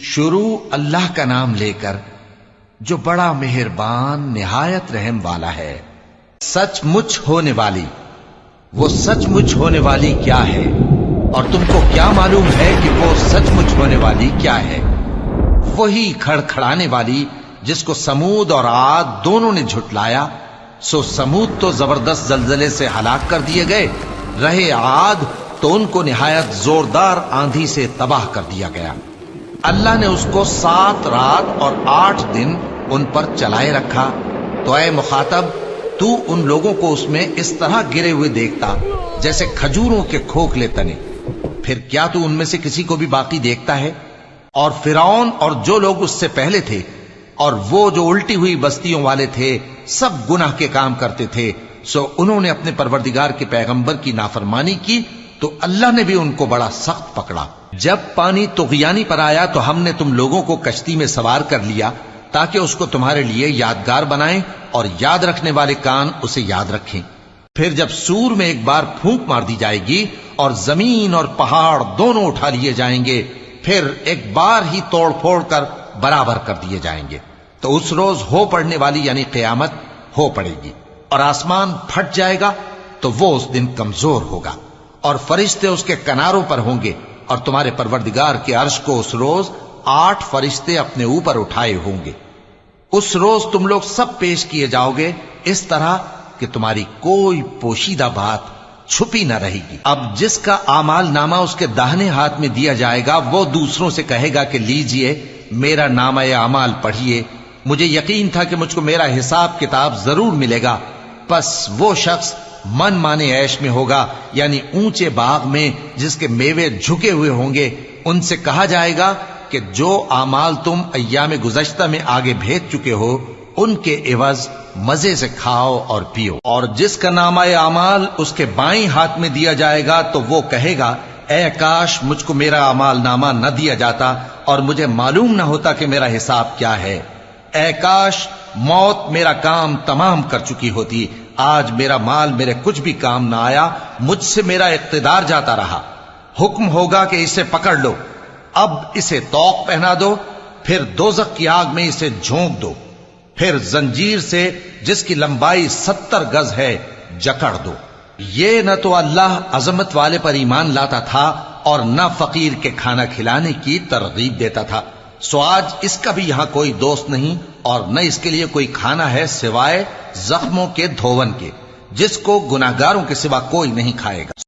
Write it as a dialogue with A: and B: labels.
A: شروع اللہ کا نام لے کر جو بڑا مہربان نہایت رحم والا ہے۔ سچ مچ ہونے والی، وہ سچ مچ ہونے والی کیا ہے؟ اور تم کو کیا معلوم ہے کہ وہ سچ مچ ہونے والی کیا ہے؟ وہی کھڑکھڑانے والی جس کو سمود اور عاد دونوں نے جھٹلایا۔ سو سمود تو زبردست زلزلے سے ہلاک کر دیے گئے، رہے عاد تو ان کو نہایت زوردار آندھی سے تباہ کر دیا گیا۔ اللہ نے اس کو 7 رات اور 8 دن ان پر چلائے رکھا۔ تو اے مخاطب، تو ان لوگوں کو اس میں اس طرح گرے ہوئے دیکھتا جیسے کھجوروں کے کھوکھلے تنے، پھر کیا تو ان میں سے کسی کو بھی باقی دیکھتا ہے؟ اور فرعون اور جو لوگ اس سے پہلے تھے اور وہ جو الٹی ہوئی بستیوں والے تھے، سب گناہ کے کام کرتے تھے، سو انہوں نے اپنے پروردگار کے پیغمبر کی نافرمانی کی تو اللہ نے بھی ان کو بڑا سخت پکڑا۔ جب پانی طغیانی پر آیا تو ہم نے تم لوگوں کو کشتی میں سوار کر لیا تاکہ اس کو تمہارے لیے یادگار بنائیں اور یاد رکھنے والے کان اسے یاد رکھیں۔ پھر جب سور میں ایک بار پھونک مار دی جائے گی اور زمین اور پہاڑ دونوں اٹھا لیے جائیں گے، پھر ایک بار ہی توڑ پھوڑ کر برابر کر دیے جائیں گے، تو اس روز ہو پڑنے والی یعنی قیامت ہو پڑے گی، اور آسمان پھٹ جائے گا تو وہ اس دن کمزور ہوگا، اور فرشتے اس کے کناروں پر ہوں گے، اور تمہارے پروردگار کے عرش کو اس روز 8 فرشتے اپنے اوپر اٹھائے ہوں گے۔ اس روز تم لوگ سب پیش کیے جاؤ گے اس طرح کہ تمہاری کوئی پوشیدہ بات چھپی نہ رہے گی۔ اب جس کا اعمال نامہ اس کے داہنے ہاتھ میں دیا جائے گا، وہ دوسروں سے کہے گا کہ لیجئے میرا نامہ اعمال پڑھیے، مجھے یقین تھا کہ مجھ کو میرا حساب کتاب ضرور ملے گا۔ پس وہ شخص من مانے عیش میں ہوگا، یعنی اونچے باغ میں جس کے میوے جھکے ہوئے ہوں گے۔ ان سے کہا جائے گا کہ جو اعمال تم ایام گزشتہ میں آگے بھیج چکے ہو، ان کے عوض مزے سے کھاؤ اور پیو۔ اور جس کا نامہ اعمال اس کے بائیں ہاتھ میں دیا جائے گا تو وہ کہے گا اے کاش مجھ کو میرا اعمال نامہ نہ دیا جاتا اور مجھے معلوم نہ ہوتا کہ میرا حساب کیا ہے۔ اے کاش موت میرا کام تمام کر چکی ہوتی، آج میرا مال میرے کچھ بھی کام نہ آیا، مجھ سے میرا اقتدار جاتا رہا۔ حکم ہوگا کہ اسے پکڑ لو، اب اسے طوق پہنا دو، پھر دوزخ کی آگ میں اسے جھونک دو، پھر زنجیر سے جس کی لمبائی 70 گز ہے جکڑ دو۔ یہ نہ تو اللہ عظمت والے پر ایمان لاتا تھا اور نہ فقیر کے کھانا کھلانے کی ترغیب دیتا تھا، سو آج اس کا بھی یہاں کوئی دوست نہیں اور نہ اس کے لیے کوئی کھانا ہے سوائے زخموں کے دھون کے، جس کو گناہگاروں کے سوا کوئی نہیں کھائے گا۔